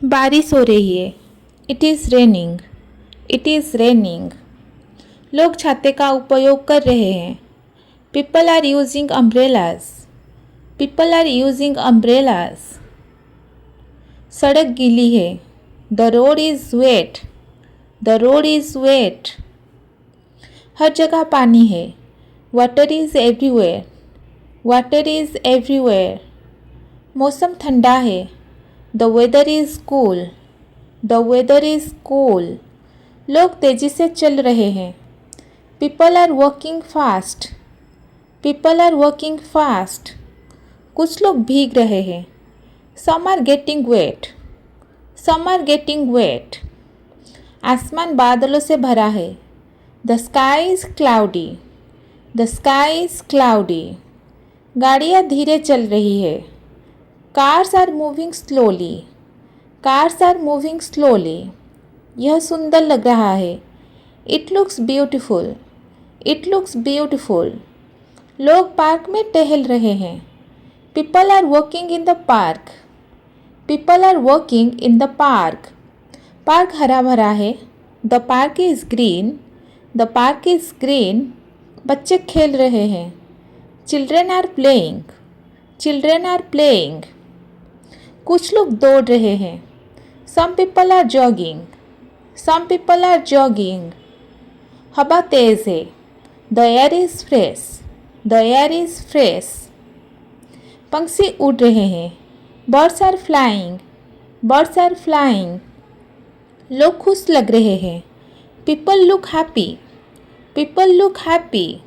बारिश हो रही है। It is raining. It is raining. लोग छाते का उपयोग कर रहे हैं। People are using umbrellas. People are using umbrellas. सड़क गीली है। The road is wet. The road is wet. हर जगह पानी है। Water is everywhere. Water is everywhere. मौसम ठंडा है। The weather is cool. The weather is cool. लोग तेज़ी से चल रहे हैं। People are working fast. People are working fast. कुछ लोग भीग रहे हैं। Some are getting wet. Some are getting wet. आसमान बादलों से भरा है। The sky is cloudy. The sky is cloudy. गाड़ियाँ धीरे चल रही है। Cars are moving slowly. Cars are moving slowly. यह सुंदर लग रहा है। It looks beautiful. It looks beautiful. लोग पार्क में टहल रहे हैं। People are walking in the park. People are walking in the park. Park हरा भरा है। The park is green. The park is green. बच्चे खेल रहे हैं। Children are playing. Children are playing. कुछ लोग दौड़ रहे हैं। Some people are jogging. Some people are jogging. हवा तेज़ है। The air is fresh. The air is fresh. पंछी उड़ रहे हैं। Birds are flying. Birds are flying. लोग खुश लग रहे हैं। People look happy. People look happy.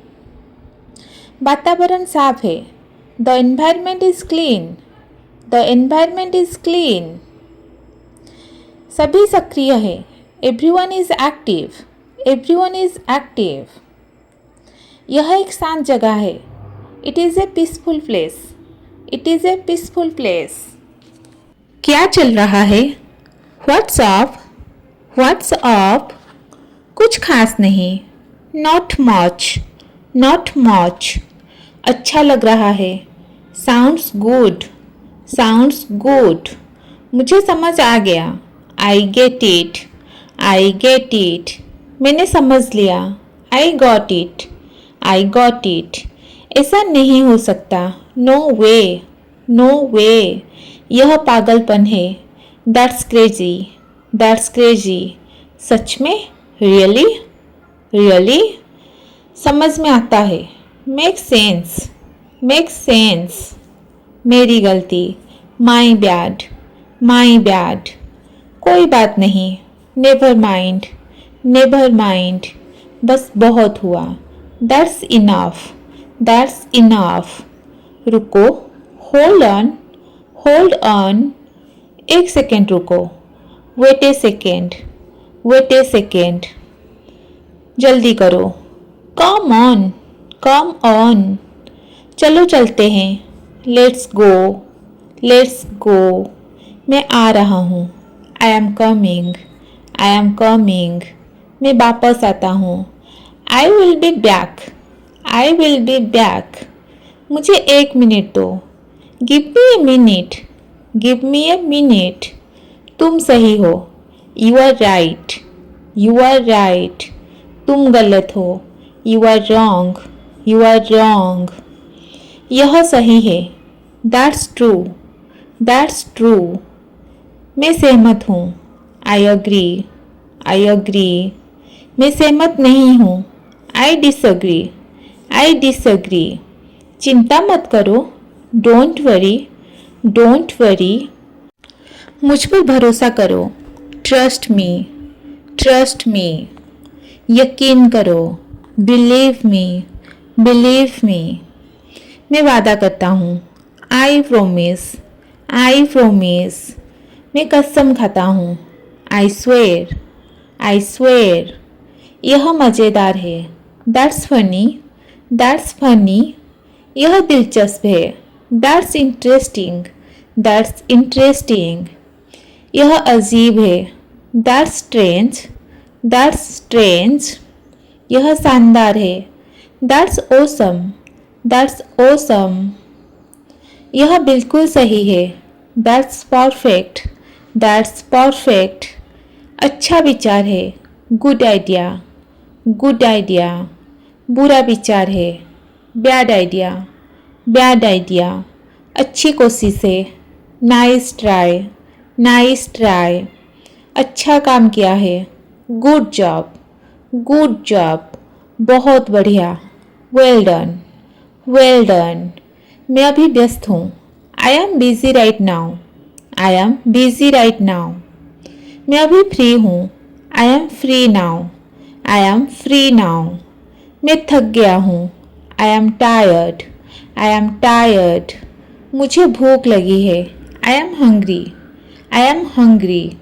वातावरण साफ है। The environment is clean. The environment is clean. सभी सक्रिय है। Everyone is active. Everyone is active. यह एक शांत जगह है। It is a peaceful place. It is a peaceful place. क्या चल रहा है? What's up? What's up? कुछ खास नहीं। Not much. Not much. अच्छा लग रहा है। Sounds good. Sounds good. मुझे समझ आ गया। I get it. I get it. मैंने समझ लिया। आई got it. I got it. ऐसा नहीं हो सकता। No way. No way. यह पागलपन है। That's crazy. That's crazy. सच में? रियली? रियली? समझ में आता है। Make sense. Make sense. मेरी गलती। My bad. My bad. कोई बात नहीं। Never mind. Never mind. बस बहुत हुआ। That's enough. That's enough. रुको। Hold on. Hold on. एक सेकेंड रुको। Wait a second. Wait a second. जल्दी करो। Come on. Come on. चलो चलते हैं। Let's go. Let's go. मैं आ रहा हूँ। I am coming. I am coming. मैं वापस आता हूँ। I will be back. I will be back. मुझे एक मिनट दो। Give me a minute. Give me a minute. तुम सही हो। You are right. You are right. तुम गलत हो। You are wrong. You are wrong. यह सही है। That's true. That's true. मैं सहमत हूँ। I agree. I agree. मैं सहमत नहीं हूँ। I disagree. I disagree. चिंता मत करो। Don't worry. Don't worry. मुझ पर भरोसा करो। Trust me. Trust me. यकीन करो। Believe me. Believe me. मैं वादा करता हूँ। I promise. I promise. मैं कसम खाता हूँ। I swear. I swear. यह मज़ेदार है। That's funny. That's funny. यह दिलचस्प है। That's interesting. That's interesting. यह अजीब है। That's strange. That's strange. यह शानदार है। That's awesome. That's awesome. यह बिल्कुल सही है। That's perfect. That's perfect. अच्छा विचार है। Good idea, good idea. बुरा विचार है। Bad idea, bad idea. अच्छी कोशिश है। Nice try, nice try. अच्छा काम किया है। Good job, good job. बहुत बढ़िया। Well done, well done. मैं अभी व्यस्त हूँ। I am busy right now, I am busy right now. मैं अभी फ्री हूँ। I am free now, I am free now. मैं थक गया हूँ। I am tired, I am tired. मुझे भूख लगी है। I am hungry, I am hungry.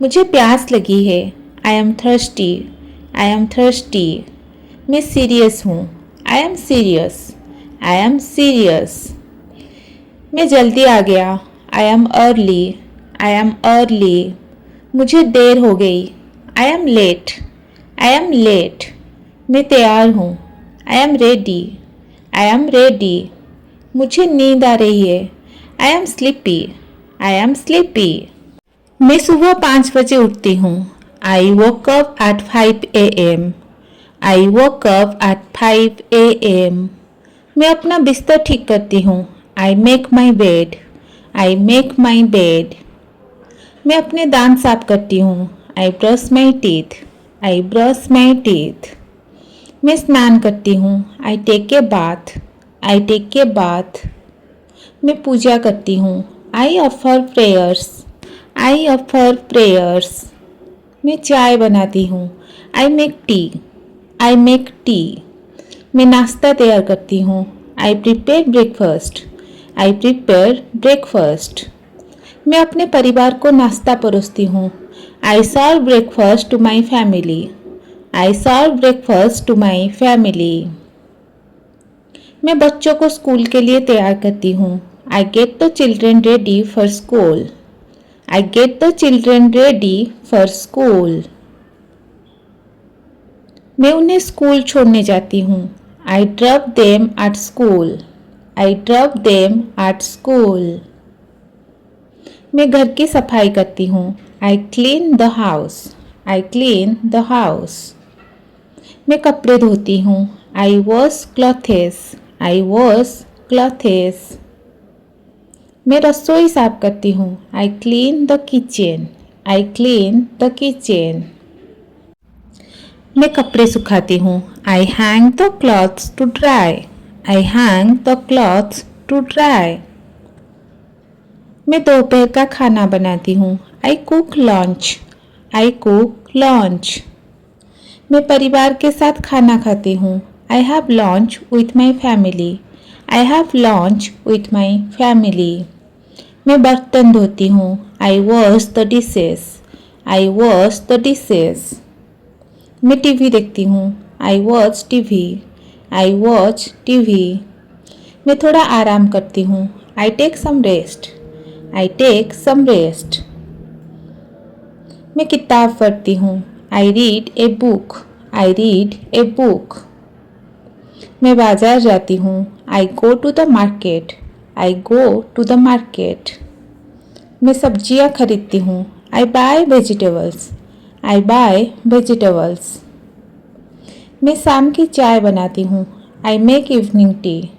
मुझे प्यास लगी है। I am thirsty, I am thirsty. मैं सीरियस हूँ। I am serious, I am serious. मैं जल्दी आ गया। I am early, I am early. मुझे देर हो गई। I am late, I am late. मैं तैयार हूँ। I am ready, I am ready. मुझे नींद आ रही है। I am sleepy, I am sleepy. मैं सुबह 5 बजे उठती हूँ। I woke up at 5 AM। I woke up at 5 AM। मैं अपना बिस्तर ठीक करती हूँ। I make my bed, I make my bed. मैं अपने दांत साफ करती हूँ। I brush my teeth, I brush my teeth. मैं स्नान करती हूँ। I take a bath, I take a bath. मैं पूजा करती हूँ। I offer prayers, I offer prayers. मैं चाय बनाती हूँ। I make tea, I make tea. मैं नाश्ता तैयार करती हूँ। I prepare breakfast, I prepare breakfast. मैं अपने परिवार को नाश्ता परोसती हूँ। I serve breakfast to my family, I serve breakfast to my family. मैं बच्चों को स्कूल के लिए तैयार करती हूँ। I get the children ready for school, I get the children ready for school. मैं उन्हें स्कूल छोड़ने जाती हूँ। I drop them at school, I drop them at school. मैं घर की सफाई करती हूँ। I clean the house, I clean the house. मैं कपड़े धोती हूँ। I wash clothes, I wash clothes. मैं रसोई साफ करती हूँ। I clean the kitchen, I clean the kitchen. मैं कपड़े सुखाती हूँ। I hang the clothes to dry, I hang the clothes to dry. मैं दोपहर का खाना बनाती हूँ। I cook lunch, I cook lunch. मैं परिवार के साथ खाना खाती हूँ। I have lunch with my family, I have lunch with my family. मैं बर्तन धोती हूँ। I wash the dishes, I wash the dishes. मैं टीवी देखती हूँ। I watch TV, I watch TV. मैं थोड़ा आराम करती हूँ। I take some rest, I take some rest. मैं किताब पढ़ती हूँ। I read a book, I read a book. मैं बाजार जाती हूँ। I go to the market, I go to the market. मैं सब्जियाँ खरीदती हूँ। I buy vegetables, I buy vegetables. मैं शाम की चाय बनाती हूँ। I make evening tea,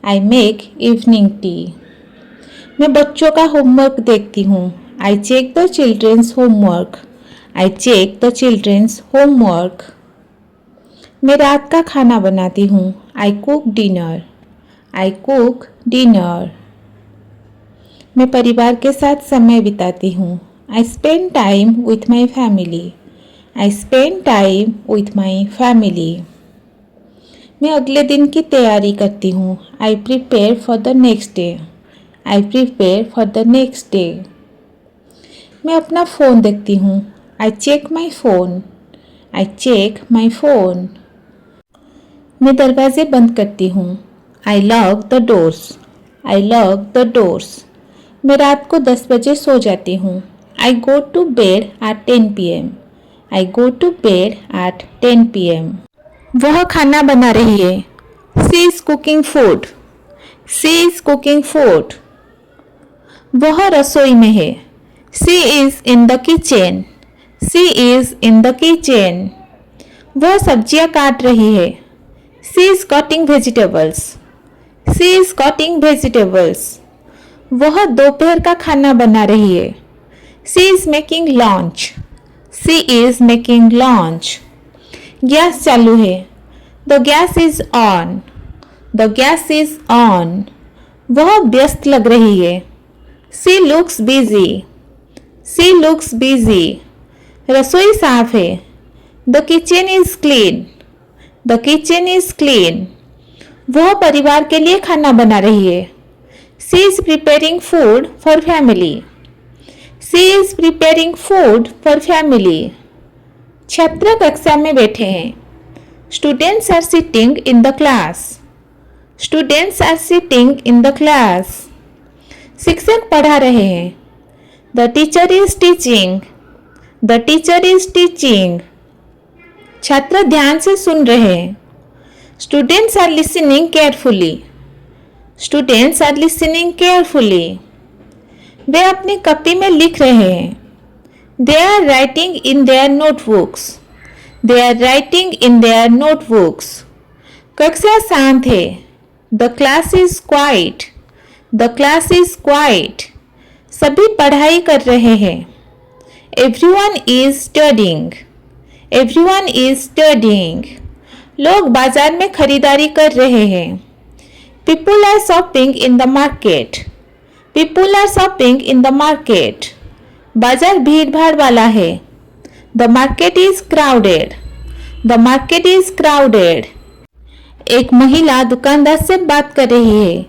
I make evening tea. मैं बच्चों का होमवर्क देखती हूँ। I check the children's homework, I check the children's homework. मैं रात का खाना बनाती हूँ। I cook dinner, I cook dinner. मैं परिवार के साथ समय बिताती हूँ। I spend time with my family, I spend time with my family. मैं अगले दिन की तैयारी करती हूँ। I prepare for the next day, I prepare for the next day. मैं अपना फ़ोन देखती हूँ। I check my phone, I check my phone. मैं दरवाजे बंद करती हूँ। I lock the doors, I lock the doors. मैं रात को 10 बजे सो जाती हूँ। I go to bed at 10 PM, I go to bed at 10 PM। वह खाना बना रही है। She is cooking food, she is cooking food. वह रसोई में है। She is in the kitchen. She is in the kitchen. वह सब्जियां काट रही है. She is cutting vegetables. She is cutting vegetables. वह दोपहर का खाना बना रही है. She is making lunch. She is making lunch. Gas चालू है. The gas is on. The gas is on. वह व्यस्त लग रही है. She looks busy. She looks busy. रसोई साफ है. The kitchen is clean. The kitchen is clean. वह परिवार के लिए खाना बना रही है. She is preparing food for family. She is preparing food for family. छात्र कक्षा में बैठे हैं. Students are sitting in the class. Students are sitting in the class. शिक्षक पढ़ा रहे हैं. The teacher is teaching. The teacher is teaching. छात्र ध्यान से सुन रहे हैं. Students are listening carefully. Students are listening carefully. वे अपनी कॉपी में लिख रहे हैं. They are writing in their notebooks. They are writing in their notebooks. कक्षा शांत है. The class is quiet. The class is quiet. सभी पढ़ाई कर रहे हैं. Everyone is studying. Everyone is studying. लोग बाजार में खरीदारी कर रहे हैं. People are shopping in the market. People are shopping in the market. बाजार भीड़ भाड़ वाला है. The market is crowded. The market is crowded. एक महिला दुकानदार से बात कर रही है.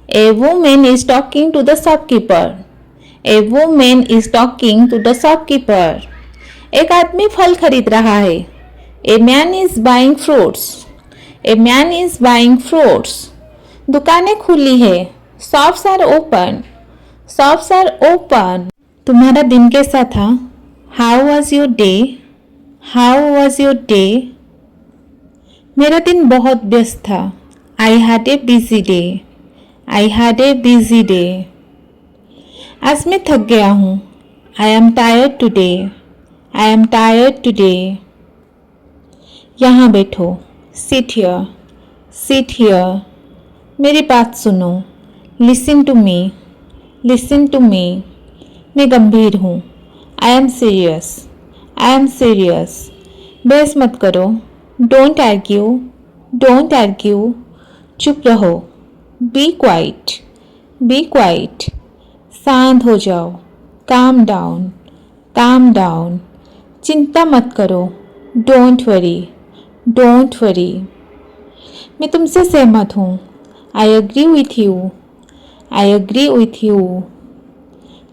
A woman is talking to the shopkeeper. A woman is talking to the shopkeeper. एक आदमी फल खरीद रहा है. A man is buying fruits. A man is buying fruits. दुकानें खुली है. Shops are open. Shops are open. तुम्हारा दिन कैसा था? How was your day? How was your day? मेरा दिन बहुत व्यस्त था. I had a busy day. I had a busy day. आज मैं थक गया हूँ. I am tired today. I am tired today. यहाँ बैठो. Sit here. Sit here. मेरी बात सुनो. Listen to me. Listen to me. मैं गंभीर हूँ. I am serious. I am serious. बहस मत करो. Don't argue. Don't argue. चुप रहो. Be quiet. Be quiet. शांत हो जाओ. Calm down. Calm down. चिंता मत करो. Don't worry. Don't worry. मैं तुमसे सहमत हूँ. I agree with you. I agree with you.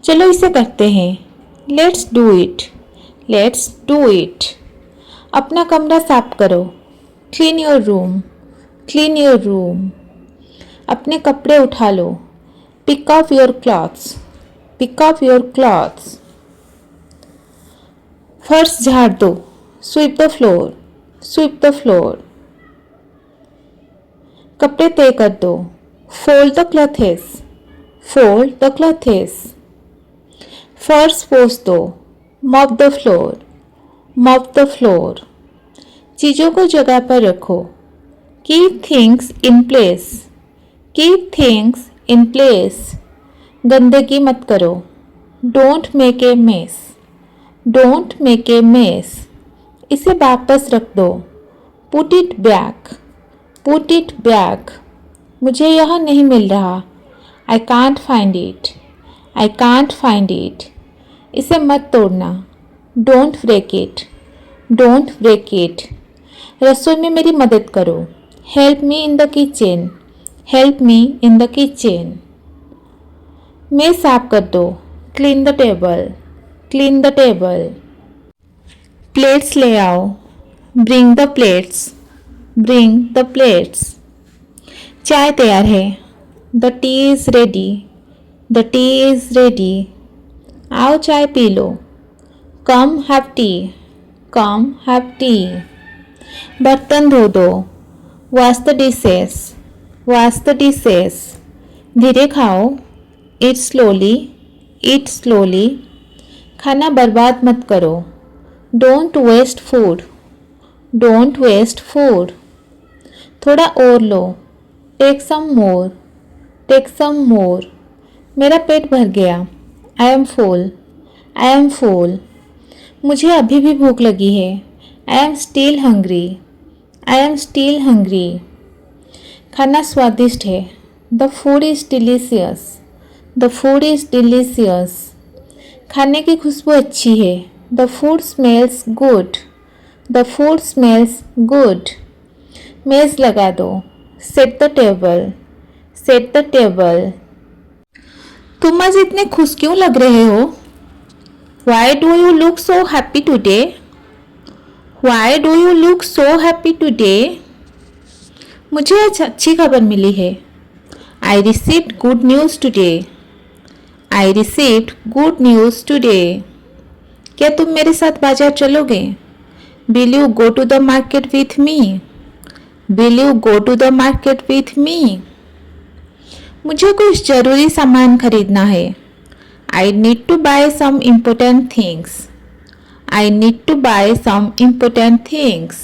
चलो इसे करते हैं. Let's do it. Let's do it. अपना कमरा साफ करो. Clean your room. Clean your room. अपने कपड़े उठा लो. Pick up your clothes. Pick up your clothes. फर्श झाड़ दो. Sweep the floor. Sweep the floor. कपड़े तय कर दो. Fold the clothes. Fold the clothes. फर्श पोंछ दो. Mop the floor. Mop the floor. चीज़ों को जगह पर रखो. Keep things in place. Keep things in place. गंदगी मत करो. Don't make a mess. Don't make a mess. इसे वापस रख दो. Put it back. Put it back. मुझे यह नहीं मिल रहा. I can't find it. I can't find it. इसे मत तोड़ना. Don't break it. Don't break it. रसोई में मेरी मदद करो. Help me in the kitchen. Help me in the kitchen. मेज साफ कर दो. Clean the table. Clean the table. Plates ले आओ. Bring the plates. Bring the plates. चाय तैयार है. The tea is ready. The tea is ready. आओ चाय P low. Come have tea. Come have tea. बर्तन धो दो. Wash the dishes. Wash the dishes. धीरे खाओ. Eat slowly. Eat slowly. खाना बर्बाद मत करो। Don't waste food. Don't waste food. थोड़ा और लो। टेक सम मोर। टेक सम मोर। मेरा पेट भर गया। I M full. I am full. मुझे अभी भी भूख लगी है। I am still hungry. I am still hungry. खाना स्वादिष्ट है। The food is delicious. The food is delicious. खाने की खुशबू अच्छी है। The food smells good. The food smells good. मेज़ लगा दो। Set the table. Set the table. तुम आज इतने खुश क्यों लग रहे हो? Y do you look so happy today? Why do you look so happy today? मुझे आज अच्छी खबर मिली है। I received good news today. I received good news today. क्या तुम मेरे साथ बाजार चलोगे? Will you go to the market with me? Will you go to the market with me? मुझे कुछ ज़रूरी सामान खरीदना है। I need to buy some important things. I need to buy some important things.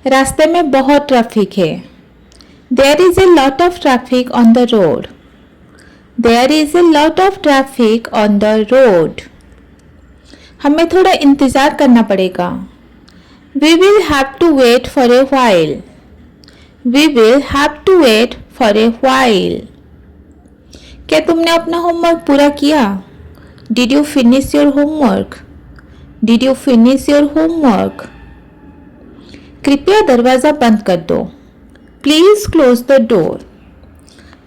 रास्ते में बहुत ट्रैफिक है। There is a lot of traffic on the road. There is a lot of traffic on the road. हमें थोड़ा इंतज़ार करना पड़ेगा। We will have to wait for a while. We will have to wait for a while. क्या तुमने अपना homework पूरा किया? Did you finish your homework? Did you finish your homework? कृपया दरवाज़ा बंद कर दो। Please close the door.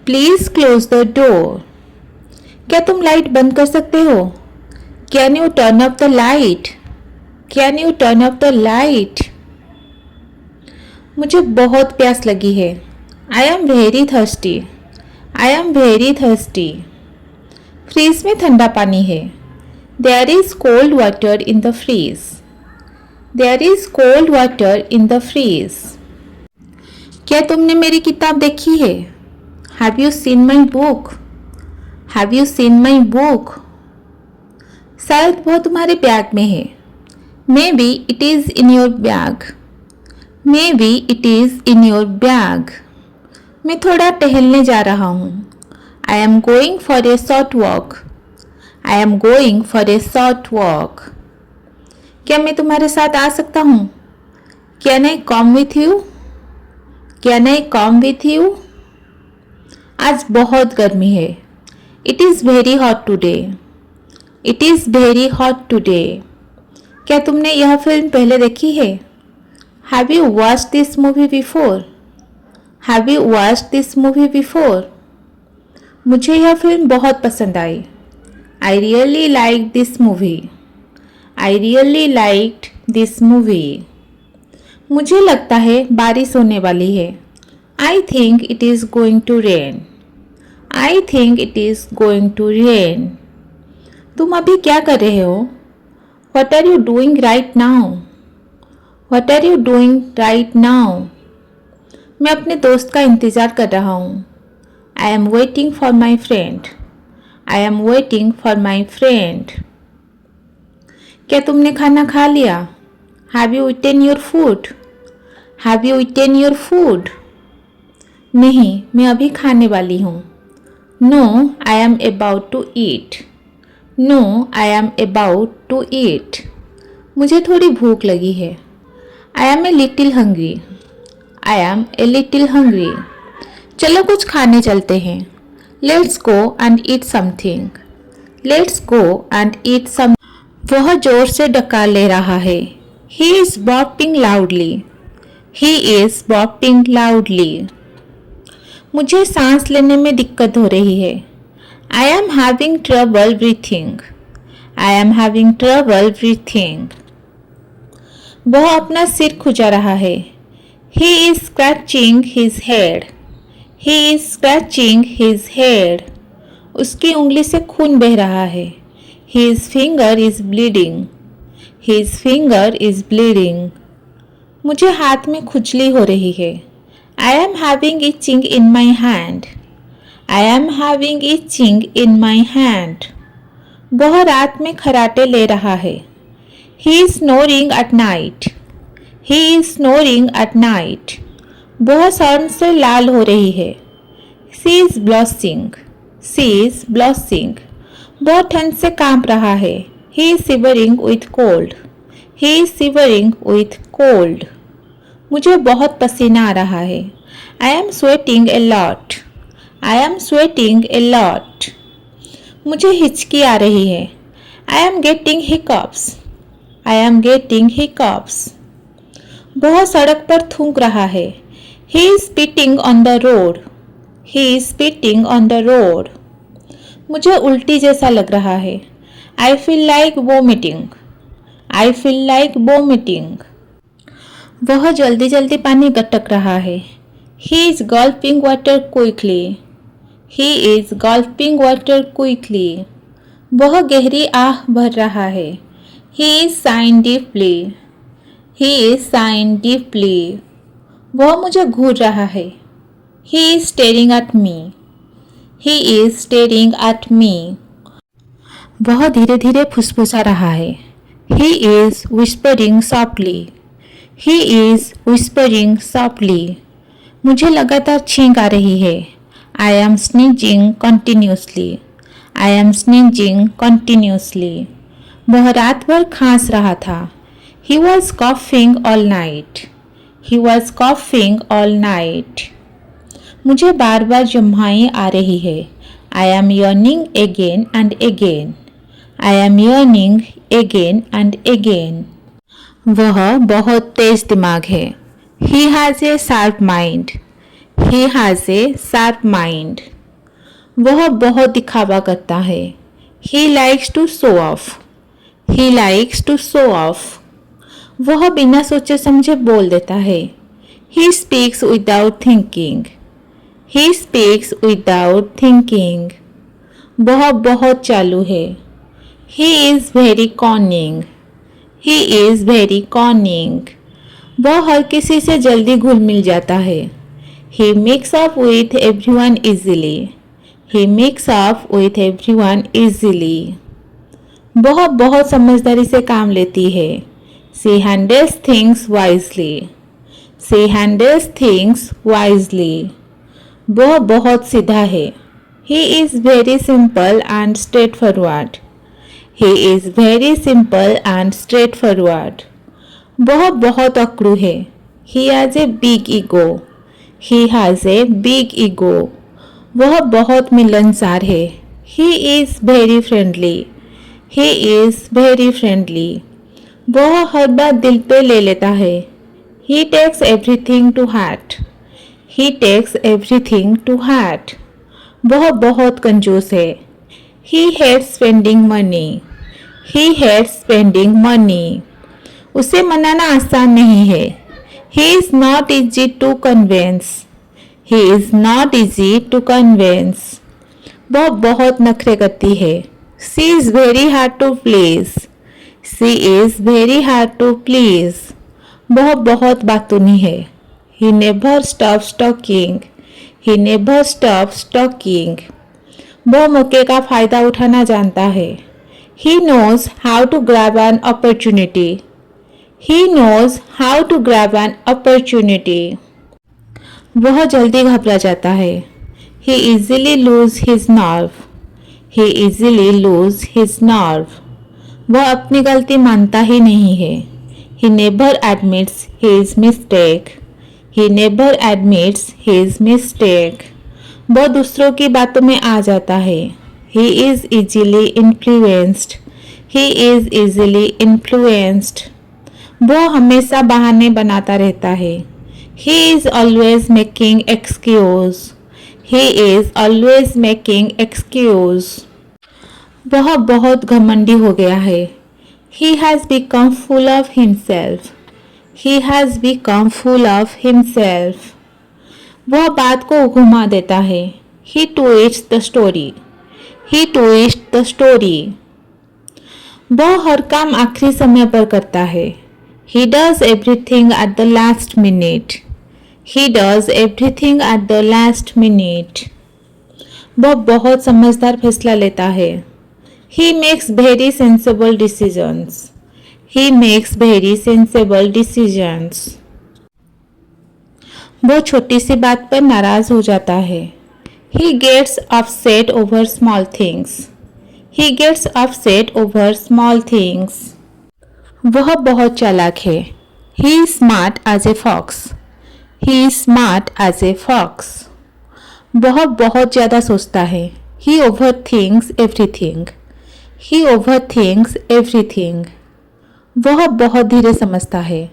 Please close the door. क्या तुम लाइट बंद कर सकते हो? Can you turn off the light? Can you turn off the light? मुझे बहुत प्यास लगी है। I am very thirsty. I am very thirsty. Fridge में ठंडा पानी है। There is cold water in the fridge. There is cold water in the fridge. क्या तुमने मेरी किताब देखी है? Have you seen my book? Have you seen my book? शायद वो तुम्हारे बैग में है। May be it is in your bag. May be it is in your bag. मैं थोड़ा टहलने जा रहा हूँ। I am going for a short walk. I am going for a short walk. क्या मैं तुम्हारे साथ आ सकता हूँ? Can I come with you? Can I come with you? आज बहुत गर्मी है। It is very hot today. It is very hot today. क्या तुमने यह फिल्म पहले देखी है? Have you watched this movie before? Have you watched this movie before? मुझे यह फिल्म बहुत पसंद आई। I really like this movie. I really liked this movie. मुझे लगता है बारिश होने वाली है। I think it is going to rain. I think it is going to rain. तुम अभी क्या कर रहे हो? What are you doing right now? What are you doing right now? मैं अपने दोस्त का इंतज़ार कर रहा हूँ। I am waiting for my friend. I am waiting for my friend. क्या तुमने खाना खा लिया? Have you eaten your food? Have you eaten your food? नहीं, मैं अभी खाने वाली हूँ। No I am about to eat. No I am about to eat. मुझे थोड़ी भूख लगी है। I am a little hungry. I am a little hungry. चलो कुछ खाने चलते हैं। Let's go and eat something. Let's go and eat some. वह जोर से डकार ले रहा है। He is bopping loudly. He is bopping loudly. मुझे सांस लेने में दिक्कत हो रही है। I am having trouble breathing. I am having trouble breathing. वह अपना सिर खुजा रहा है। He is scratching his head. He is scratching his head. उसकी उंगली से खून बह रहा है। His finger is bleeding. His finger is bleeding. मुझे हाथ में खुजली हो रही है। I am having itching in my hand. I am having itching in my hand. वह रात में खराटे ले रहा है. He is snoring at night. He is snoring at night. वह शर्म से लाल हो रही है. She is blushing. She is blushing. वह ठंड से कांप रहा है. He is shivering with cold. He is shivering with cold. मुझे बहुत पसीना आ रहा है. I am sweating a lot. I am sweating a lot. मुझे हिचकी आ रही है. I am getting hiccups. I am getting hiccups. वह सड़क पर थूक रहा है. He is spitting on the road. He is spitting on the road. मुझे उल्टी जैसा लग रहा है. I feel like vomiting. I feel like vomiting. वह जल्दी जल्दी पानी गटक रहा है. He is gulping water quickly. He is gulping water quickly. वह गहरी आह भर रहा है. He is sighing deeply. He is sighing deeply. वह मुझे घूर रहा है. He is staring at me. He is staring at me. वह धीरे धीरे फुसफुसा रहा है. He is whispering softly. He is whispering softly. मुझे लगातार छींक आ रही है. I am sneezing continuously. I am sneezing continuously. वह रात भर खांस रहा था. He was coughing all night. He was coughing all night. मुझे बार बार जम्हाई आ रही है. I am yawning again and again. I am yawning again and again. वह बहुत तेज दिमाग है. He has a sharp mind. He has a sharp mind. वह बहुत दिखावा करता है. He likes to show off. He likes to show off. वह बिना सोचे समझे बोल देता है. He speaks without thinking. He speaks without thinking. वह बहुत चालू है. He is very cunning. He is very cunning. वह हर किसी से जल्दी घुल मिल जाता है. He makes up with everyone easily. He makes up with everyone easily. वह बहुत समझदारी से काम लेती है. She handles things wisely. She handles things wisely. वह बहुत सीधा है. He is very simple and straightforward. He is very simple and straightforward. वह बहुत अकड़ू है. He has a big ego. He has a big ego. वह बहुत मिलनसार है. He is very friendly. He is very friendly. वह हर बात दिल पे ले लेता है. He takes everything to heart. He takes everything to heart. वह बहुत कंजूस है. He hates spending money. He hates spending money. उसे मनाना आसान नहीं है. He is not easy to convince. He is not easy to convince. वह बहुत नखरे करती है. She is very hard to please. She is very hard to please. वह बहुत बातूनी है. He never stops talking. He never stops talking. वह मौके का फायदा उठाना जानता है. He knows how to grab an opportunity. He knows how to grab an opportunity. वह जल्दी घबरा जाता है. He easily loses his nerve. He easily loses his nerve. वह अपनी गलती मानता ही नहीं है. He never admits his mistake. He never admits his mistake. वह दूसरों की बातों में आ जाता है. He is easily influenced. He is easily influenced. वह हमेशा बहाने बनाता रहता है. He is always making excuse. He is always making excuse. वह बहुत घमंडी हो गया है. He has become full of himself. He has become full of himself. वह बात को घुमा देता है. He twists the story. He twists the story. वह हर काम आखिरी समय पर करता है. He does everything at the last minute. He does everything at the last minute. वह बहुत समझदार फैसला लेता है. He makes very sensible decisions. He makes very sensible decisions. वो छोटी सी बात पर नाराज हो जाता है. He gets upset over small things. He gets upset over small things. वह बहुत चालाक है. He is smart as a fox. He is smart as a fox. वह बहुत ज़्यादा सोचता है. He overthinks everything. He overthinks everything. वह बहुत धीरे समझता है.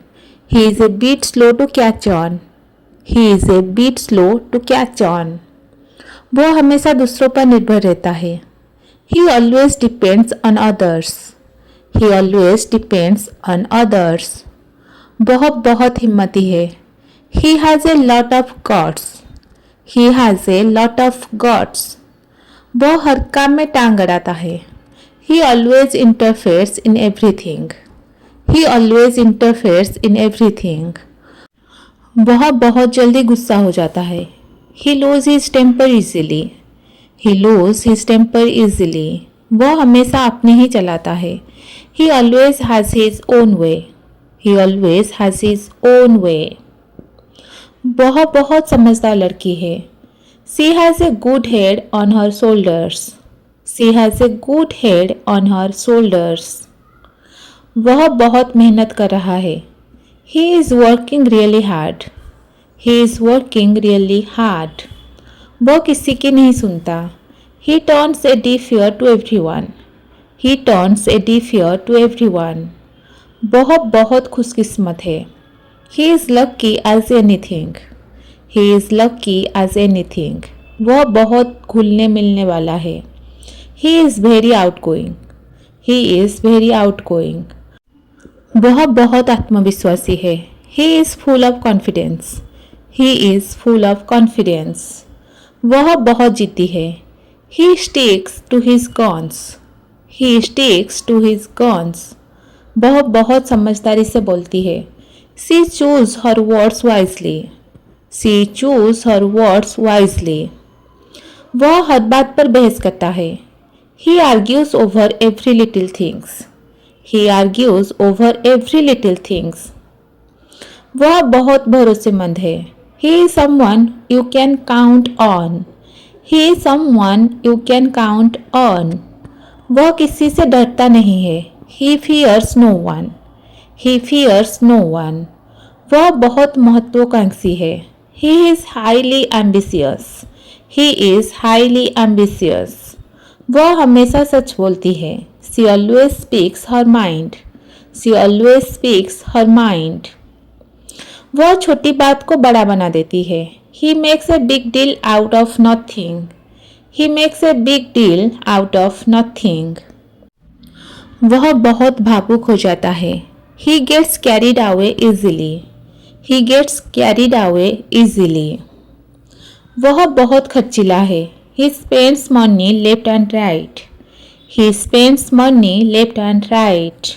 He is a bit slow to catch on. He is a bit slow to catch on. वह हमेशा दूसरों पर निर्भर रहता है. He always depends on others. He always depends on others. वह बहुत हिम्मती है. He has a lot of guts. He has a lot of guts. वह हर काम में टांग अड़ाता है. He always interferes in everything. He always interferes in everything. वह बहुत जल्दी गुस्सा हो जाता है. He loses his temper easily. He loses his temper easily. वह हमेशा अपने ही चलाता है. He always has his own way. He always has his own way. वह बहुत समझदार लड़की है. She has a good head on her shoulders. She has a good head on her shoulders. वह बहुत मेहनत कर रहा है. He is working really hard. He is working really hard. वह किसी की नहीं सुनता. He turns a deaf ear to everyone. He turns a deaf ear to everyone. वह बहुत खुशकिस्मत है. He is lucky as anything. He is lucky as anything. वह बहुत घुलने मिलने वाला है. He is very outgoing. He is very outgoing. वह बहुत आत्मविश्वासी है. He is full of confidence. He is full of confidence. वह बहुत जिद्दी है. He sticks to his guns. He sticks to his guns. वह बहुत समझदारी से बोलती है. She chooses her words wisely. She chooses her words wisely. वह हर बात पर बहस करता है. He argues over every little things. He argues over every little things. वह बहुत भरोसेमंद है. He is someone you can count on. He is someone you can count on. वह किसी से डरता नहीं है. He fears no one. He fears no one. वह बहुत महत्वाकांक्षी है. He is highly ambitious. He is highly ambitious. वह हमेशा सच बोलती है. She always speaks her mind. She always speaks her mind. वह छोटी बात को बड़ा बना देती है. He makes a big deal out of nothing. He makes a big deal out of nothing. वह बहुत भावुक हो जाता है. He gets carried away easily. He gets carried away easily. वह बहुत खर्चीला है. He spends money left and right. He spends money left and right.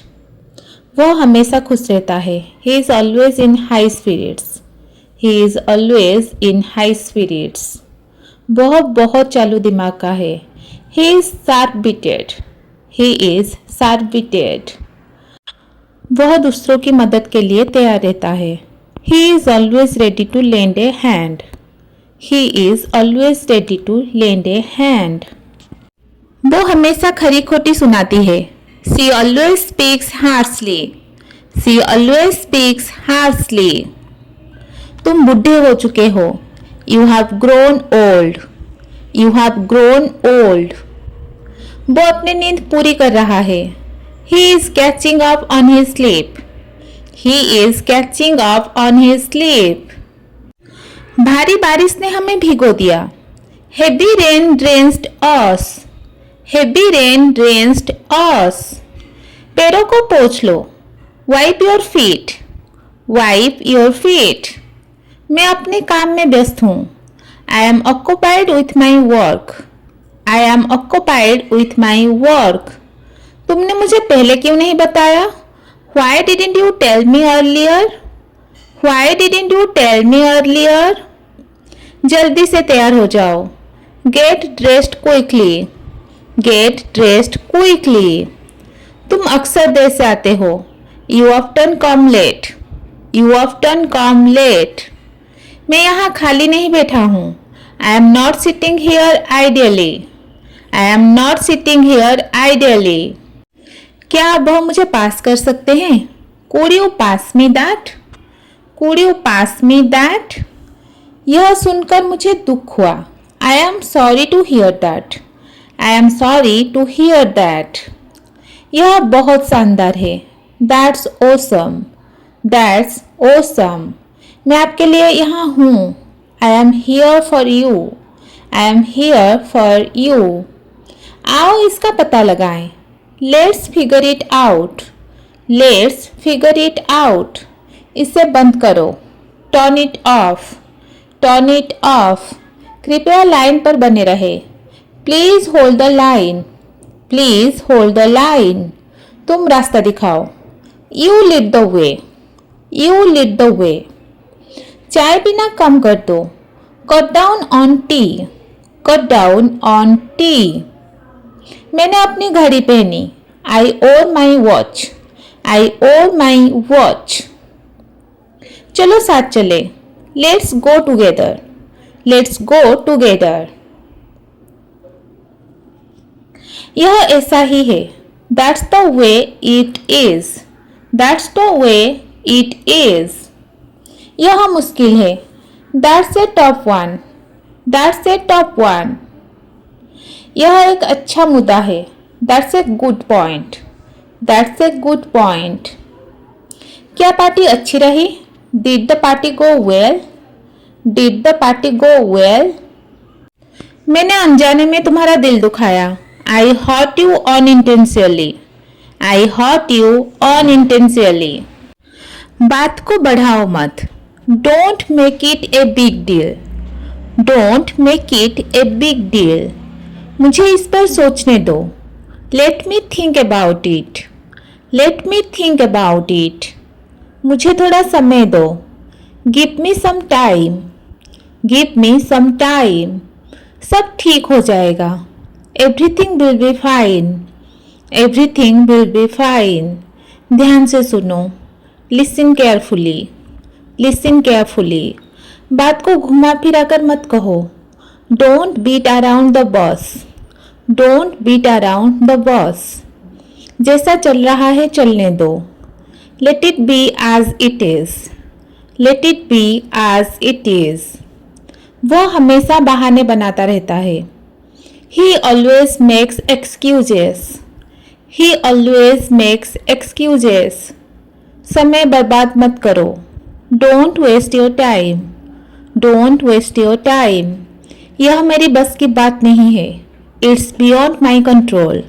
वह हमेशा खुश रहता है. He is always in high spirits. He is always in high spirits. वह बहुत चालू दिमाग का है. He is sharp-witted. He is sharp-witted. वह दूसरों की मदद के लिए तैयार रहता है. He is always ready to lend a hand. He is always ready to lend a hand. वो हमेशा खरी खोटी सुनाती है. She always speaks harshly. She always speaks harshly. तुम बुढ़े हो चुके हो. You have grown old. You have grown old. वो अपनी नींद पूरी कर रहा है. He is catching up on his sleep. He is catching up on his sleep. भारी बारिश ने हमें भिगो दिया. Heavy rain drenched us. Heavy rain drenched us. पैरों को पोंछ लो. Wipe your feet. Wipe your feet. मैं अपने काम में व्यस्त हूँ. I am occupied with my work. I am occupied with my work. तुमने मुझे पहले क्यों नहीं बताया? Why didn't you tell me earlier? Why didn't you tell me earlier? जल्दी से तैयार हो जाओ. Get dressed quickly. Get dressed quickly. तुम अक्सर देर से आते हो। You often come late. You often come late. मैं यहाँ खाली नहीं बैठा हूँ। I am not sitting here ideally. I am not sitting here ideally. क्या आप वह मुझे पास कर सकते हैं? Could you pass me that? Could you pass me that? यह सुनकर मुझे दुख हुआ। I am sorry to hear that. I am sorry to hear that. यह बहुत शानदार है। That's awesome. That's awesome. मैं आपके लिए यहाँ हूँ। I am here for you. I am here for you. आओ इसका पता लगाएं। Let's figure it out. Let's figure it out. इसे बंद करो। Turn it off. Turn it off. कृपया लाइन पर बने रहे। Please hold the line. Please hold the line. तुम रास्ता दिखाओ। You lead the way. You lead the way. चाय पीना कम कर दो। Cut down on tea. Cut down on tea. मैंने अपनी घड़ी पहनी। I wore my watch. I wore my watch. चलो साथ चले। Let's go together. Let's go together. यह ऐसा ही है। That's the way it is. That's the way it is. यह मुश्किल है। That's a tough one. That's a tough one. यह एक अच्छा मुद्दा है। That's a good point. That's a good point. क्या पार्टी अच्छी रही? Did the party go well? Did the party go well? मैंने अनजाने में तुम्हारा दिल दुखाया। I hurt you unintentionally. I hurt you unintentionally. बात को बढ़ाओ मत। Don't make it a big deal. Don't make it a big deal. मुझे इस पर सोचने दो। Let me think about it. Let me think about it. मुझे थोड़ा समय दो। Give me some time. Give me some time. सब ठीक हो जाएगा। Everything will be fine. Everything will be fine. ध्यान से सुनो। Listen carefully. Listen carefully. बात को घुमा फिरा कर मत कहो। Don't beat around the bush. Don't beat around the bush. जैसा चल रहा है चलने दो। Let it be as it is. Let it be as it is. वह हमेशा बहाने बनाता रहता है। He always makes excuses. He always makes excuses. समय बर्बाद मत करो। Don't waste your time. Don't waste your time. यह मेरी बस की बात नहीं है। It's beyond my control.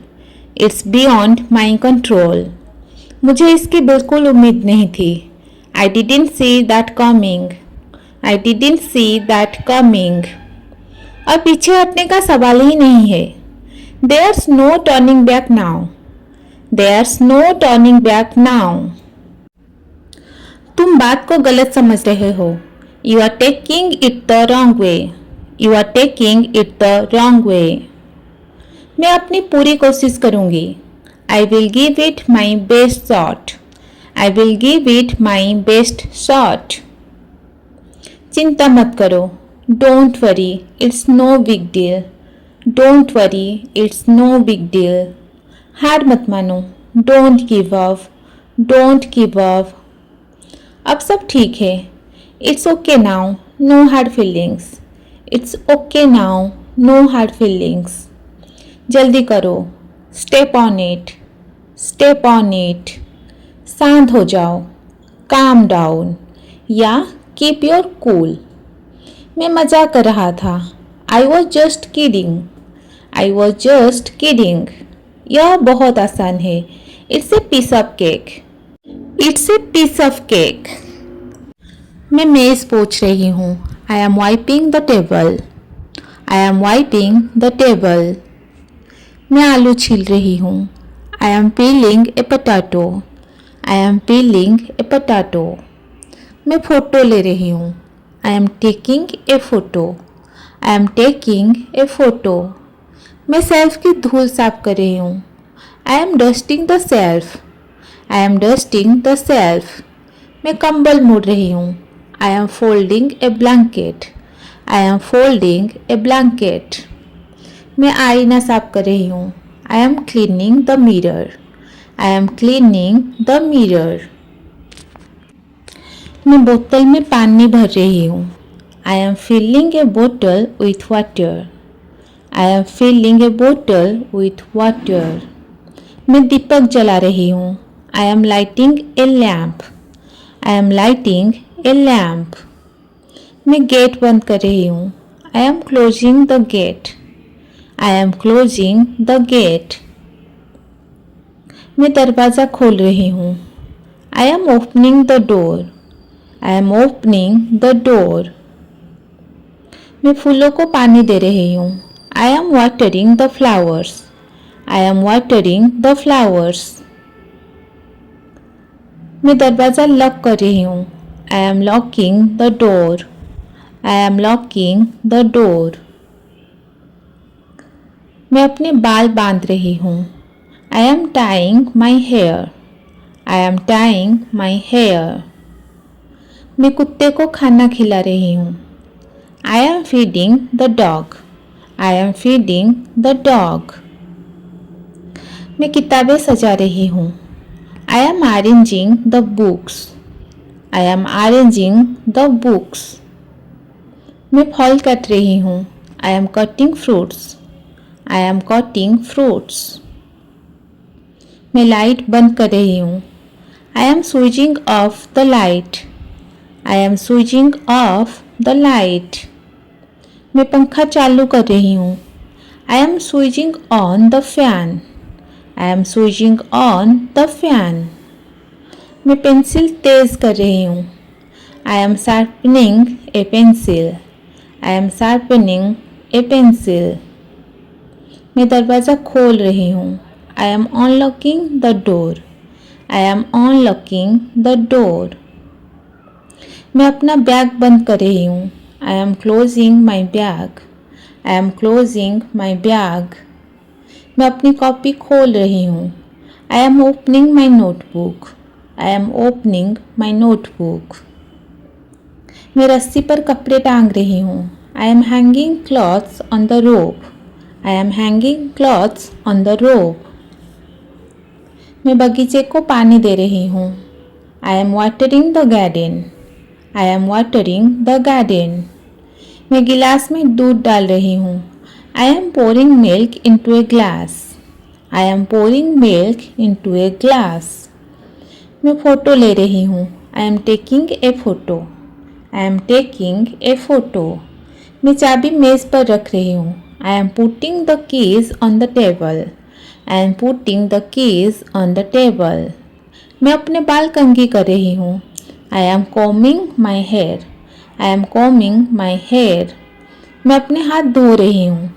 It's beyond my control. मुझे इसकी बिल्कुल उम्मीद नहीं थी। I didn't see that coming. I didn't see that coming. अब पीछे हटने का सवाल ही नहीं है। There's no turning back now. There's no turning back now. तुम बात को गलत समझ रहे हो। You are taking it the wrong way. You are taking it the wrong way. मैं अपनी पूरी कोशिश करूंगी। I will give it my best shot. I will give it my best shot. चिंता मत करो। Don't worry, it's no big deal. Don't worry, it's no big deal. हार मत मानो। Don't give up. Don't give up. अब सब ठीक है। It's okay now. No hard feelings. It's okay now. No hard feelings. जल्दी करो। Step on it. Step on it. शांत हो जाओ। Calm down. या keep your cool. मैं मजाक कर रहा था। I was just kidding. I was just kidding. यह बहुत आसान है। It's a piece of cake. It's a piece of cake. मैं मेज पोंछ रही हूँ। I am wiping the table. I am wiping the table. मैं आलू छील रही हूँ। I am peeling a potato. I am peeling a potato. मैं फोटो ले रही हूँ। I am taking a photo. I am taking a photo. मैं सेल्फ की धूल साफ कर रही हूँ. I M dusting the self. I am dusting the self. मैं कंबल मोड़ रही हूँ. I M folding A blanket. I am folding A blanket. मैं आईना साफ कर रही हूँ. I am cleaning the mirror. I am cleaning the mirror. मैं बोतल में पानी भर रही हूँ. आई एम फिलिंग ए बोतल with water. I am filling a बोतल विथ वाटर. मैं दीपक जला रही हूँ. I am lighting a lamp. I am lighting a lamp. मैं गेट बंद कर रही हूँ. I am closing the gate. I am closing the gate. मैं दरवाज़ा खोल रही हूँ. I am opening the door. I am opening the door. मैं फूलों को पानी दे रही हूँ. I am watering the flowers. I am watering the flowers. मैं दरवाज़ा लॉक कर रही हूँ. I am locking the door. I am locking the door. मैं अपने बाल बांध रही हूँ. I am tying my hair. I am tying my hair. मैं कुत्ते को खाना खिला रही हूँ. I am feeding the dog. I am feeding the dog. मैं किताबें सजा रही हूँ. I am arranging the books. I am arranging the books. मैं फल काट रही हूँ. I am cutting fruits. I am cutting fruits. मैं लाइट बंद कर रही हूँ. I am switching off the light. I am switching off the light. मैं पंखा चालू कर रही हूँ. I am switching on the fan. I am switching on the fan. मैं पेंसिल तेज़ कर रही हूँ. I M sharpening A pencil. I am sharpening A pencil. मैं दरवाज़ा खोल रही हूँ. I M unlocking the door. I M unlocking the door. मैं अपना बैग बंद कर रही हूँ. I am closing my bag. I am closing my bag. मैं अपनी कॉपी खोल रही हूँ. I am opening my notebook. I am opening my notebook. मैं रस्सी पर कपड़े टांग रही हूँ. I M hanging clothes on the rope. I am hanging clothes on the rope. मैं बगीचे को पानी दे रही हूँ. I am watering the garden. I am watering the garden. मैं गिलास में दूध डाल रही हूँ. I M pouring milk into a glass. I am pouring milk into a glass. मैं फ़ोटो ले रही हूँ. I am taking a photo. I am taking a photo. मैं चाबी मेज़ पर रख रही हूँ. I am putting the keys on the table. I am putting the keys on the table. मैं अपने बाल कंघी कर रही हूँ. I am combing my hair. I am combing my hair. मैं अपने हाथ धो रही हूँ.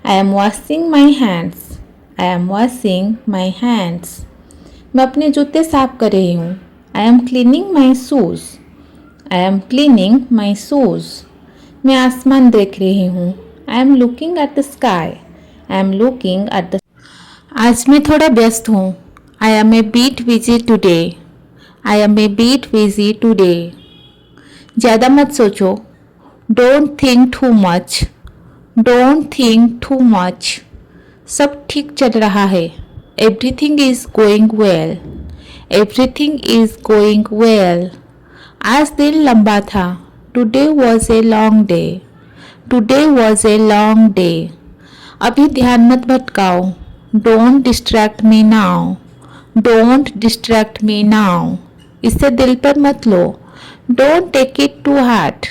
I am washing my hands. I am washing my hands. मैं अपने जूते साफ कर रही हूँ. I am cleaning my shoes. I am cleaning my shoes. मैं आसमान देख रही हूँ. I am looking at the sky. I am looking at the. आज मैं थोड़ा व्यस्त हूँ. I am a bit busy today. I am a bit busy today. ज़्यादा मत सोचो. Don't think too much. Don't think too much. सब ठीक चल रहा है. Everything is going well. Everything is going well. आज दिन लंबा था. Today was a long day. Today was a long day. अभी ध्यान मत भटकाओ. Don't distract me now. Don't distract me now. इससे दिल पर मत लो. Don't take it to heart.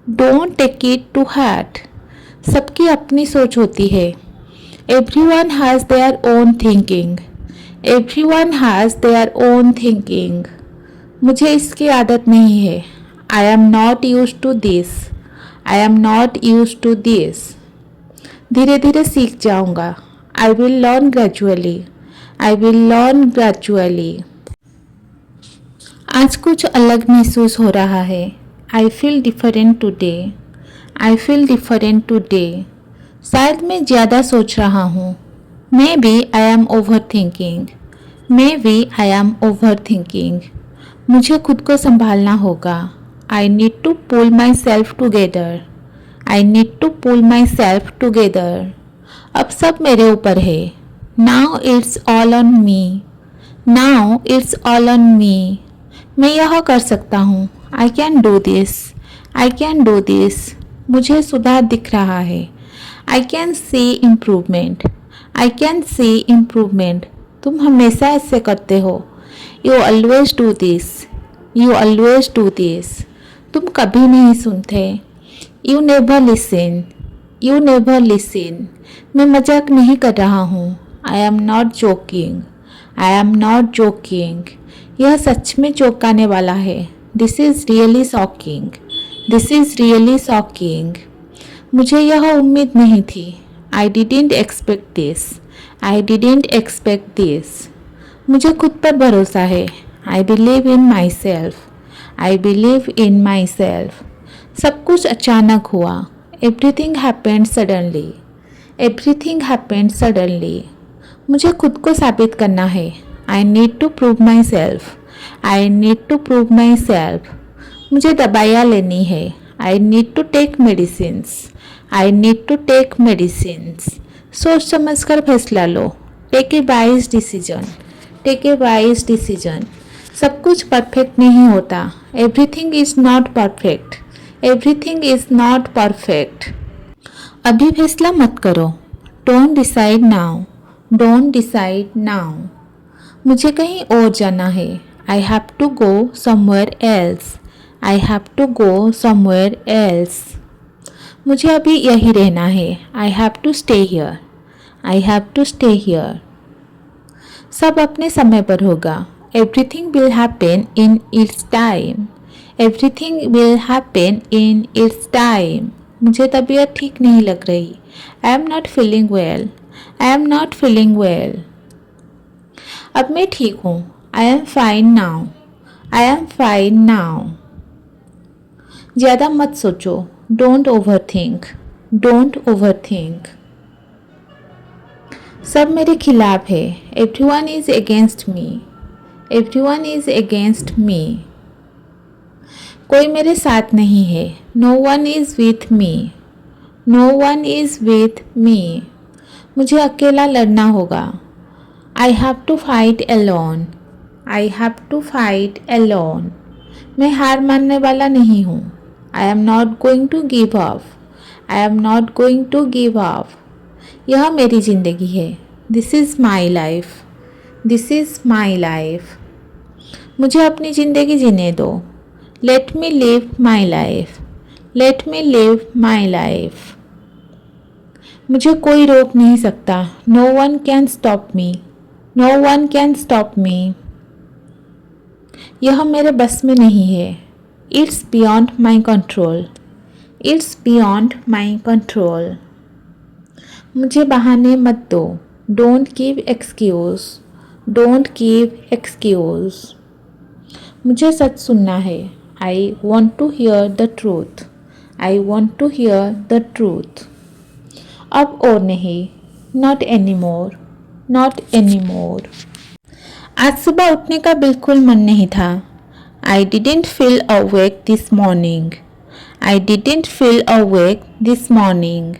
Don't take it to heart. सबकी अपनी सोच होती है. Everyone has their own thinking. Everyone has their own thinking. मुझे इसकी आदत नहीं है. I am not use to this. I am not use to this. धीरे धीरे सीख जाऊंगा. I will learn gradually. I will learn gradually. आज कुछ अलग महसूस हो रहा है. I feel different today. I feel different today. शायद मैं ज़्यादा सोच रहा हूँ. Maybe I am over thinking. Maybe I am over thinking. मुझे खुद को संभालना होगा. I need to pull myself together. I need to pull myself together. अब सब मेरे ऊपर है. Now it's all on me. Now it's all on me. मैं यह कर सकता हूँ. I can do this. I can do this. मुझे सुधार दिख रहा है. I can C improvement. I can C improvement. तुम हमेशा ऐसे करते हो. You always do this. You always do this. तुम कभी नहीं सुनते. You never listen. You never listen. मैं मजाक नहीं कर रहा हूँ. I am not joking. I am not joking. यह सच में चौंकाने वाला है. This is really shocking. This is really shocking. मुझे यह उम्मीद नहीं थी. I didn't expect this. I didn't expect this. मुझे खुद पर भरोसा है. I believe in myself. I believe in myself. सब कुछ अचानक हुआ. Everything happened suddenly. Everything happened suddenly. मुझे खुद को साबित करना है. I need to prove myself. I need to prove myself. मुझे दवाइयाँ लेनी है. I need to take medicines. I need to take medicines. सोच समझ कर फैसला लो. Take a wise decision. Take a wise decision. सब कुछ परफेक्ट नहीं होता. Everything is not perfect. Everything is not perfect. अभी फैसला मत करो. Don't decide now. Don't decide now. मुझे कहीं और जाना है. I have to go somewhere else. I have to go somewhere else. मुझे अभी यही रहना है. I have to stay here. I have to stay here. सब अपने समय पर होगा. Everything will happen in its time. Everything will happen in its time. मुझे तबीयत ठीक नहीं लग रही. I am not feeling well. I am not feeling well. अब मैं ठीक हूँ. I am fine now. I am fine now. ज़्यादा मत सोचो. Don't over think. Don't over think. सब मेरे खिलाफ है. Everyone is against me. Everyone is against me. कोई मेरे साथ नहीं है. No one is with me. No one is with me. मुझे अकेला लड़ना होगा. आई have to fight alone. I have to fight alone. मैं हार मानने वाला नहीं हूँ. I am not going to give up. I am not going to give up. यह मेरी ज़िंदगी है. This is my life. This is my life. मुझे अपनी ज़िंदगी जीने दो. Let me live my life. Let me live my life. मुझे कोई रोक नहीं सकता. No one can stop me. No one can stop मी. यह मेरे बस में नहीं है. It's beyond my control. It's beyond my control. मुझे बहाने मत दो. Don't give excuse. Don't give excuse. मुझे सच सुनना है. I want to hear the truth. I want to hear the truth. अब और नहीं. Not any more. Not any more. आज सुबह उठने का बिल्कुल मन नहीं था. I didn't feel awake this morning. I didn't feel awake this morning.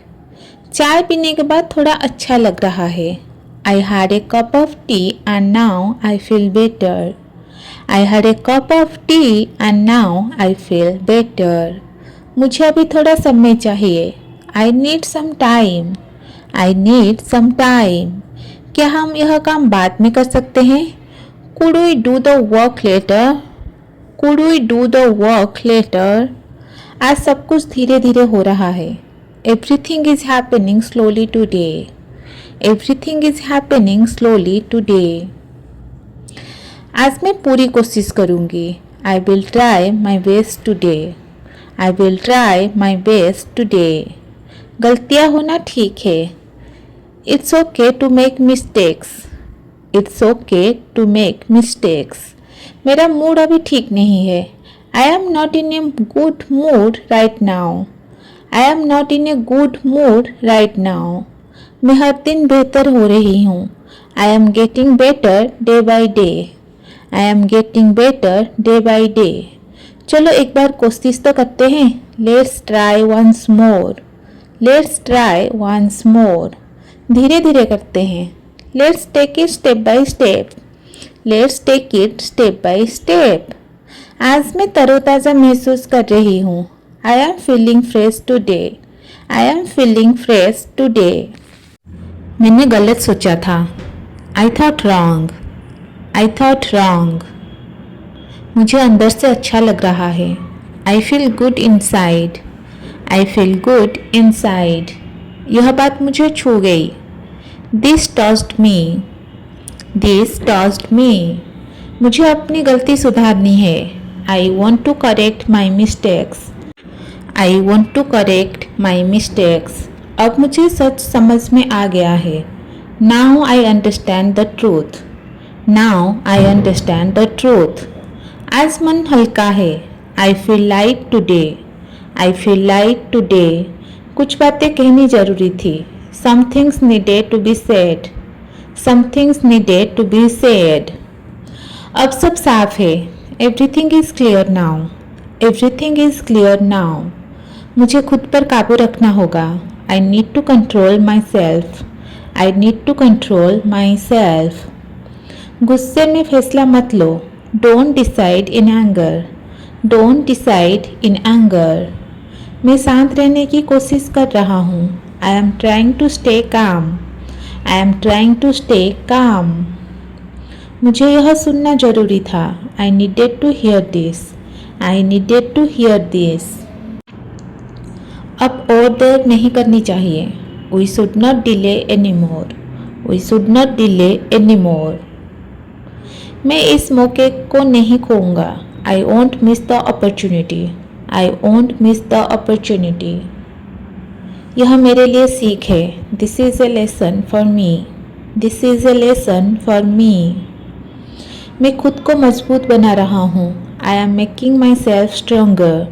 चाय पीने के बाद थोड़ा अच्छा लग रहा है. I had a cup of tea and now I feel better. I had a cup of tea and now I feel better. मुझे अभी थोड़ा समय चाहिए. I need some time. I need some time. क्या हम यह काम बाद में कर सकते हैं? Could we do the work later? Could we do the work later? आज सब कुछ धीरे धीरे हो रहा है. Everything is happening slowly today. Everything is happening slowly today. आज मैं पूरी कोशिश करूँगी. I will try my best today. I will try my best today. गलतियाँ होना ठीक है. It's okay to make mistakes. It's okay to make mistakes. मेरा मूड अभी ठीक नहीं है. I am not in a good mood right now. I am not in a good mood right now. मैं हर दिन बेहतर हो रही हूँ। I am getting better day by day. I am getting better day by day. चलो एक बार कोशिश तो करते हैं। Let's try once more. Let's try once more. धीरे धीरे करते हैं। Let's take it step by step. Let's take it step by step. आज मैं तरोताज़ा महसूस कर रही हूँ। I am feeling fresh today. I am feeling fresh today. मैंने गलत सोचा था। I thought wrong. I thought wrong. मुझे अंदर से अच्छा लग रहा है। I feel good inside. I feel good inside. यह बात मुझे छू गई। This touched me. This touched me. मुझे अपनी गलती सुधारनी है। I want to correct my mistakes. I want to correct my mistakes. अब मुझे सच समझ में आ गया है। Now I understand the truth. Now I understand the truth. आज मन हल्का है। I feel light today. I feel light today. कुछ बातें कहनी जरूरी थी। Some things needed to be said. Some things needed to be said. अब सब साफ है। Everything is clear now. Everything is clear now. मुझे खुद पर काबू रखना होगा। I need to control myself. I need to control myself. गुस्से में फैसला मत लो। Don't decide in anger. Don't decide in anger. मैं शांत रहने की कोशिश कर रहा हूँ। I am trying to stay calm. I am trying to stay calm. मुझे यह सुनना जरूरी था। I needed to hear this. I needed to hear this. अब और देर नहीं करनी चाहिए। We should not delay any more. We should not delay any more. मैं इस मौके को नहीं खोऊंगा। I won't miss the opportunity. I won't miss the opportunity. यह मेरे लिए सीख है। This is a lesson for me. This is a lesson for me. मैं खुद को मजबूत बना रहा हूँ। I am making myself stronger.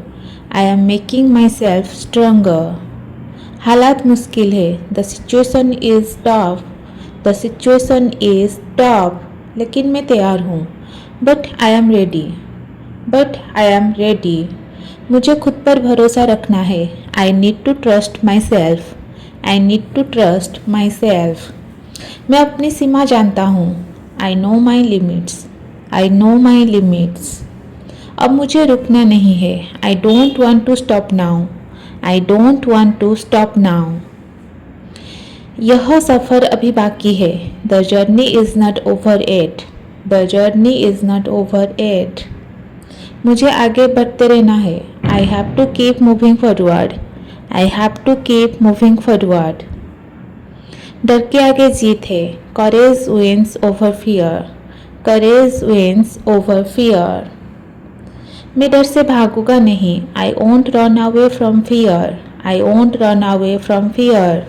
I am making myself stronger. हालात मुश्किल है। The situation is tough. The situation is tough. लेकिन मैं तैयार हूँ। But I am ready. But I am ready. मुझे खुद पर भरोसा रखना है। I need to trust myself. I need to trust myself. मैं अपनी सीमा जानता हूँ। I know my limits. I know my limits. अब मुझे रुकना नहीं है। I don't want to stop now. I don't want to stop now. यह सफ़र अभी बाकी है। The journey is not over yet. The journey is not over yet. मुझे आगे बढ़ते रहना है। I have to keep moving forward. I have to keep moving forward. डर के आगे जीत है। करेज विंस ओवर फियर। करेज विंस ओवर फियर। मैं डर से भागूंगा नहीं। I won't run away from fear. I won't run away from fear.